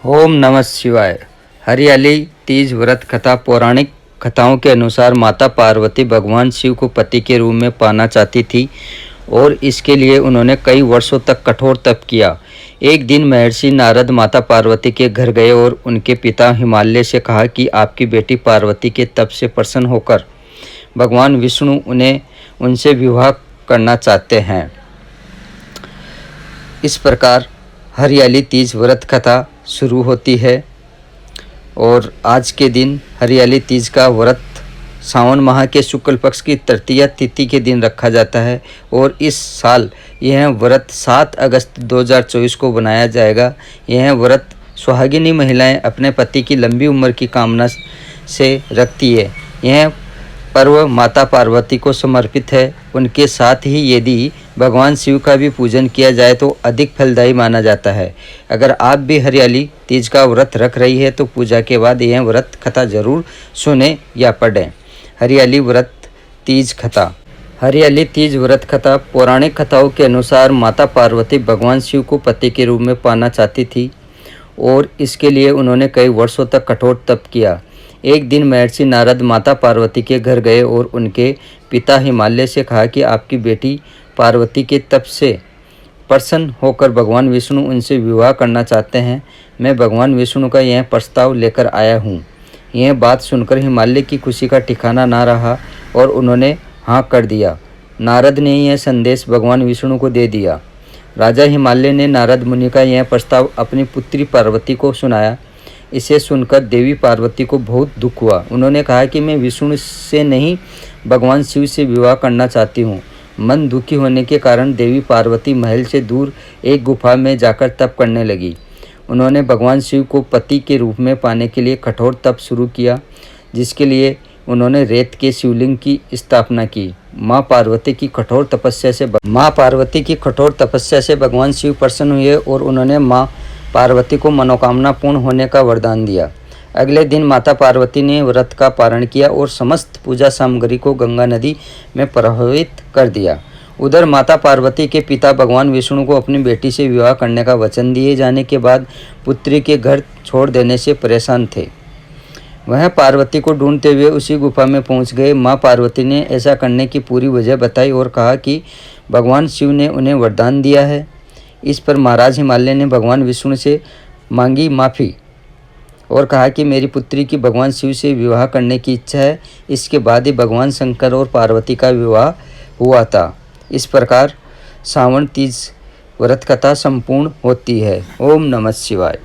ओम नमः शिवाय। हरियाली तीज व्रत कथा। पौराणिक कथाओं के अनुसार माता पार्वती भगवान शिव को पति के रूप में पाना चाहती थी और इसके लिए उन्होंने कई वर्षों तक कठोर तप किया। एक दिन महर्षि नारद माता पार्वती के घर गए और उनके पिता हिमालय से कहा कि आपकी बेटी पार्वती के तप से प्रसन्न होकर भगवान विष्णु उन्हें उनसे विवाह करना चाहते हैं। इस प्रकार हरियाली तीज व्रत कथा शुरू होती है और आज के दिन हरियाली तीज का व्रत सावन माह के शुक्ल पक्ष की तृतीया तिथि के दिन रखा जाता है और इस साल यह व्रत 7 अगस्त 2024 को बनाया जाएगा। यह व्रत सुहागिनी महिलाएं अपने पति की लंबी उम्र की कामना से रखती है। यह पर्व माता पार्वती को समर्पित है। उनके साथ ही यदि भगवान शिव का भी पूजन किया जाए तो अधिक फलदायी माना जाता है। अगर आप भी हरियाली तीज का व्रत रख रही है तो पूजा के बाद यह व्रत कथा जरूर सुने या पढ़ें। हरियाली व्रत तीज कथा। हरियाली तीज व्रत कथा पौराणिक कथाओं के अनुसार माता पार्वती भगवान शिव को पति के रूप में पाना चाहती थी और इसके लिए उन्होंने कई वर्षों तक कठोर तप किया। एक दिन महर्षि नारद माता पार्वती के घर गए और उनके पिता हिमालय से कहा कि आपकी बेटी पार्वती के तप से प्रसन्न होकर भगवान विष्णु उनसे विवाह करना चाहते हैं। मैं भगवान विष्णु का यह प्रस्ताव लेकर आया हूँ। यह बात सुनकर हिमालय की खुशी का ठिकाना ना रहा और उन्होंने हाँ कर दिया। नारद ने यह संदेश भगवान विष्णु को दे दिया। राजा हिमालय ने नारद मुनि का यह प्रस्ताव अपनी पुत्री पार्वती को सुनाया। इसे सुनकर देवी पार्वती को बहुत दुख हुआ। उन्होंने कहा कि मैं विष्णु से नहीं भगवान शिव से विवाह करना चाहती हूँ। मन दुखी होने के कारण देवी पार्वती महल से दूर एक गुफा में जाकर तप करने लगी। उन्होंने भगवान शिव को पति के रूप में पाने के लिए कठोर तप शुरू किया, जिसके लिए उन्होंने रेत के शिवलिंग की स्थापना की। माँ पार्वती की कठोर तपस्या से भगवान शिव प्रसन्न हुए और उन्होंने माँ पार्वती को मनोकामना पूर्ण होने का वरदान दिया। अगले दिन माता पार्वती ने व्रत का पारण किया और समस्त पूजा सामग्री को गंगा नदी में प्रवाहित कर दिया। उधर माता पार्वती के पिता भगवान विष्णु को अपनी बेटी से विवाह करने का वचन दिए जाने के बाद पुत्री के घर छोड़ देने से परेशान थे। वह पार्वती को ढूंढते हुए उसी गुफा में पहुंच गए। माँ पार्वती ने ऐसा करने की पूरी वजह बताई और कहा कि भगवान शिव ने उन्हें वरदान दिया है। इस पर महाराज हिमालय ने भगवान विष्णु से मांगी माफ़ी और कहा कि मेरी पुत्री की भगवान शिव से विवाह करने की इच्छा है। इसके बाद ही भगवान शंकर और पार्वती का विवाह हुआ था। इस प्रकार सावन तीज व्रत कथा संपूर्ण होती है। ओम नमः शिवाय।